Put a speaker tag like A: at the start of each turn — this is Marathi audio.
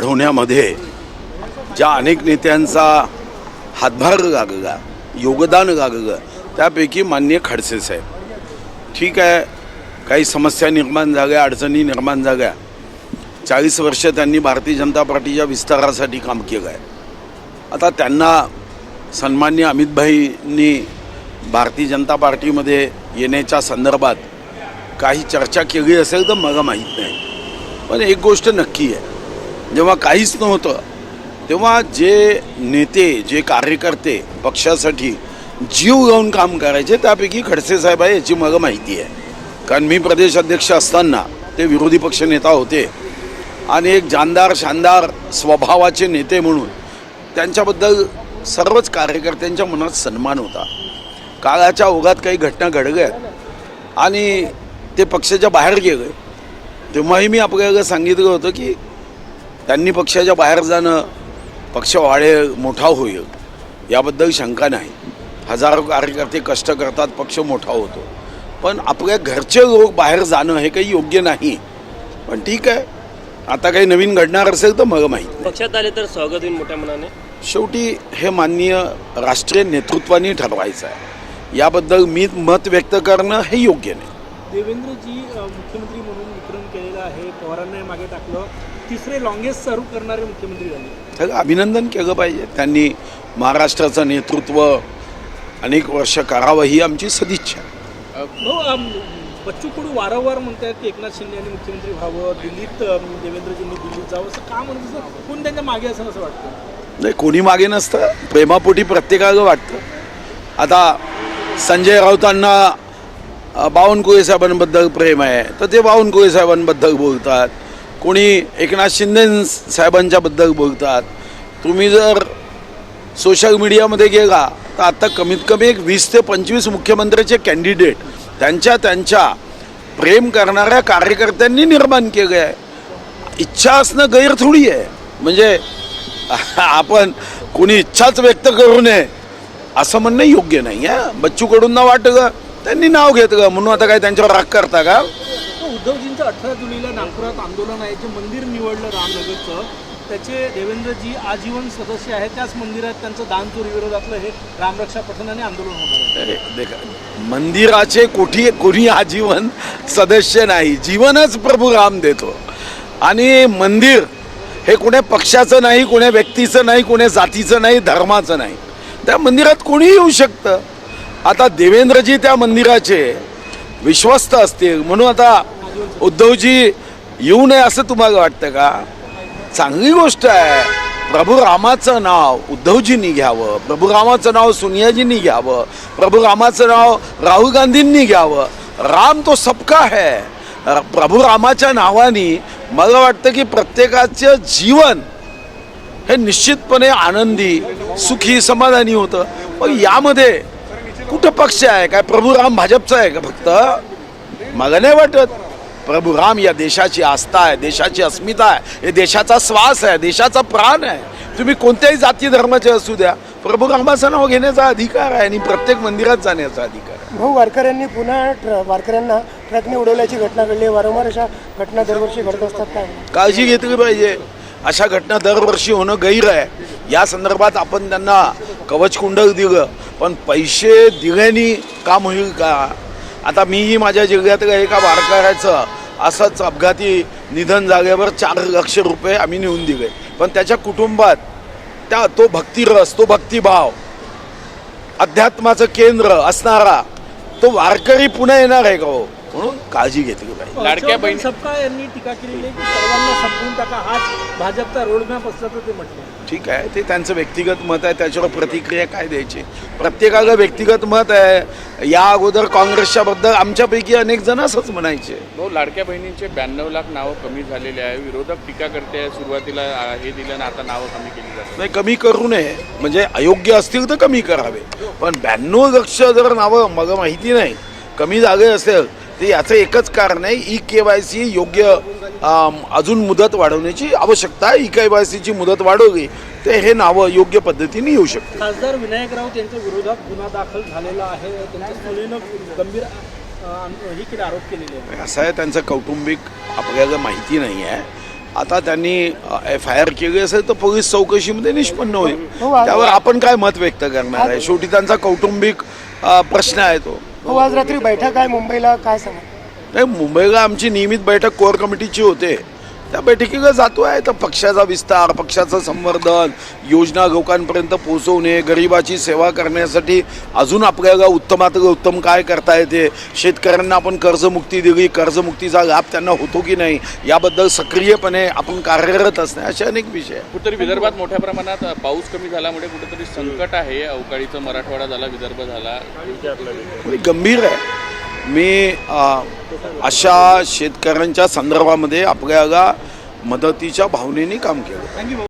A: घडवण्यामध्ये ज्या अनेक नेत्यांचा हातभार लागला, योगदान लागलं, त्यापैकी माननीय खडसे साहेब. ठीक आहे, काही समस्या निर्माण झाल्या, अडचणी निर्माण झाल्या. 40 वर्ष त्यांनी भारतीय जनता पार्टीच्या विस्तारासाठी काम केलं आहे. आता त्यांना सन्माननीय अमितभाईंनी भारतीय जनता पार्टीमध्ये येण्याच्या संदर्भात काही चर्चा केली असेल तर मला माहीत नाही. पण एक गोष्ट नक्की आहे, जेव्हा काहीच नव्हतं तेव्हा जे नेते, जे कार्यकर्ते पक्षासाठी जीव लावून काम करायचे त्यापैकी खडसे साहेब आहे याची मला माहिती आहे. कारण मी प्रदेश अध्यक्ष असताना ते विरोधी पक्ष नेता होते आणि एक जानदार शानदार स्वभावाचे नेते म्हणून त्यांच्याबद्दल सर्वच कार्यकर्त्यांच्या मनात सन्मान होता. काळाच्या ओघात काही घटना घडल्यात आणि ते पक्षाच्या बाहेर गेले, तेव्हाही मी आपल्याला सांगितलं होतं की त्यांनी पक्षाच्या बाहेर जाणं, पक्ष वाढेल, मोठा होईल याबद्दल शंका नाही. हजारो कार्यकर्ते कष्ट करतात, पक्ष मोठा होतो. पण आपल्या घरचे लोक बाहेर जाणं हे काही योग्य नाही. पण ठीक आहे, आता काही नवीन घडणार असेल तर मला माहीत नाही.
B: पक्षात आले तर स्वागत होईल मोठ्या मनाने.
A: शेवटी हे माननीय राष्ट्रीय नेतृत्वाने ठरवायचं आहे. याबद्दल मी मत व्यक्त करणं हे योग्य नाही.
C: देवेंद्रजी मुख्यमंत्री म्हणून विक्रम केलेला आहे, पवारांना मागे टाकलं, तिसरे लॉंगेस्ट सर्व करणारे मुख्यमंत्री झाले.
A: त्याचं अभिनंदन केलं पाहिजे. त्यांनी महाराष्ट्राचं नेतृत्व अनेक वर्ष करावं ही आमची सदिच्छा.
C: बच्चू कडू वारंवार म्हणतात की एकनाथ शिंदे यांनी मुख्यमंत्री व्हावं, दिल्लीत देवेंद्रजींनी दिल्लीत जावं, असं का म्हणत असं कोण त्यांच्या मागे असं असं वाटतं?
A: नाही, कोणी मागे नसतं, प्रेमापोटी प्रत्येकाला वाटतं. आता संजय राऊतांना बावनकुळे साहेबांबद्दल प्रेम आहे तर ते बावनकुळे साहेबांबद्दल बोलतात, कोणी एकनाथ शिंदे साहेबांच्याबद्दल बोलतात. तुम्ही जर सोशल मीडियामध्ये गेला तर आता कमीत कमी एक 20 ते 25 मुख्यमंत्र्याचे कॅन्डिडेट त्यांच्या प्रेम करणाऱ्या कार्यकर्त्यांनी निर्माण केलं आहे. इच्छा असणं गैर थोडी आहे. म्हणजे आपण कोणी इच्छाच व्यक्त करू नये असं म्हणणं योग्य नाही आहे. बच्चू कडूंना वाटलं, त्यांनी नाव घेतलं म्हणून आता काय त्यांच्यावर राग करता का?
C: उद्धवजींचं 18 जुलैला नागपुरात आंदोलन आहे, जे मंदिर निवडलं रामनगरचं, त्याचे देवेंद्रजी आजीवन सदस्य आहेत. त्याच मंदिरात त्यांचं दान चोरी विरोधातलं हे रामरक्षा पठणाने आंदोलन होणार आहे.
A: मंदिराचे कोणी आजीवन सदस्य नाही, जीवनच प्रभू राम देतो. आणि मंदिर हे कोण्या पक्षाचं नाही, कोण्या व्यक्तीचं नाही, कोण्या जातीचं नाही, धर्माचं नाही. त्या मंदिरात कोणी येऊ शकतं. आता देवेंद्रजी त्या मंदिराचे विश्वस्त असतील म्हणून आता उद्धवजी येऊ नये असं तुम्हाला वाटतं का? चांगली गोष्ट आहे. प्रभू रामाचं नाव उद्धवजींनी घ्यावं, प्रभू रामाचं नाव सोनियाजींनी घ्यावं, प्रभू रामाचं नाव राहुल गांधींनी घ्यावं. राम तो सबका है. प्रभू रामाच्या नावाने मला वाटतं की प्रत्येकाचं जीवन हे निश्चितपणे आनंदी, सुखी, समाधानी होतं. मग यामध्ये कुठं पक्ष आहे काय? प्रभू राम भाजपचा आहे का फक्त? मला नाही वाटत. प्रभू राम या देशाची आस्था आहे, देशाची अस्मिता आहे, हे देशाचा श्वास आहे, देशाचा प्राण आहे. तुम्ही कोणत्याही जाती धर्माचे असू द्या, प्रभू रामाचं नाव घेण्याचा अधिकार आहे आणि प्रत्येक मंदिरात जाण्याचा अधिकार आहे.
D: भाऊ, वारकऱ्यांनी पुन्हा वारकऱ्यांना ट्रकने उडवल्याची घटना घडली. वारंवार अशा घटना दरवर्षी घडत असतात. काय
A: काळजी घेतली पाहिजे. अशा घटना दरवर्षी होणं गैर आहे. या संदर्भात आपण त्यांना कवचकुंडल दिलं, पण पैसे दिल्याने काम होईल का? आता मीही माझ्या जिल्ह्यातल्या एका वारकऱ्याचं असंच अपघाती निधन झाल्यावर 4 लाख रुपये आम्ही नेऊन दिले. पण त्याच्या कुटुंबात तो भक्तिरस, तो भक्तिभाव, अध्यात्माचं केंद्र असणारा तो वारकरी पुन्हा येणार आहे का हो? म्हणून काळजी घेतली पाहिजे.
C: लाडक्या बहीण सपकाळ यांनी टीका केलेली आहे की सर्वांना संपवून टाका, हाच भाजपचा रोडमॅप असल्याचं ते म्हटलं.
A: ठीक आहे, ते त्यांचं व्यक्तिगत मत आहे, त्याच्यावर प्रतिक्रिया काय द्यायची? प्रत्येकाला व्यक्तिगत मत आहे. या अगोदर काँग्रेसच्या बद्दल आमच्यापैकी अनेक जण असंच म्हणायचे.
E: लाडक्या बहिणींचे 92 लाख नावं कमी झालेले आहे. विरोधक टीका करते आहे, सुरुवातीला हे दिलं ना आता नावं कमी केली जातात.
A: नाही, कमी करू नये. म्हणजे अयोग्य असतील तर कमी करावे. पण 92 लाख जर नावं मला माहिती नाही कमी झाले असेल तर याचं एकच कारण आहे, EKYC योग्य अजून मुदत वाढवण्याची आवश्यकता आहे. EKYCची मुदत वाढवली ते हे नावं योग्य पद्धतीने येऊ शकते.
C: खासदार विनायक राऊत यांच्या विरोधात गुन्हा दाखल झालेला आहे. त्यांच्या मुलीनं गंभीर ही केले आरोप केलेले आहे.
A: असं आहे, त्यांचं कौटुंबिक आपल्याला माहिती नाही आहे. आता त्यांनी FIR केली असेल तर पोलीस चौकशीमध्ये निष्पन्न होईल.
D: हो, आज-
A: त्यावर आपण काय मत व्यक्त करणार आहे? शेवटी त्यांचा कौटुंबिक प्रश्न आहे तो.
D: हो, आज रात्री बैठक आहे मुंबईला, काय सांगा?
A: नाही, मुंबईला आमची नियमित बैठक कोर कमिटीची होते. त्या बैठकीला जातो आहे तर पक्षाचा विस्तार, पक्षाचं संवर्धन, योजना लोकांपर्यंत पोहोचवणे, गरिबाची सेवा करण्यासाठी अजून आपल्याला उत्तमातलं उत्तम काय करता येते, शेतकऱ्यांना आपण कर्जमुक्ती दिली, कर्जमुक्तीचा लाभ त्यांना होतो की नाही याबद्दल सक्रियपणे आपण कार्यरत असणे, असे अनेक विषय आहेत.
E: कुठेतरी विदर्भात मोठ्या प्रमाणात पाऊस कमी झाल्यामुळे कुठेतरी संकट आहे. अवकाळीचं मराठवाडा झाला, विदर्भ झाला.
A: गंभीर आहे. मी अशा शेतकऱ्यांच्या संदर्भामध्ये आपल्याला मदतीच्या भावनेने काम केलं.
C: थँक्यू.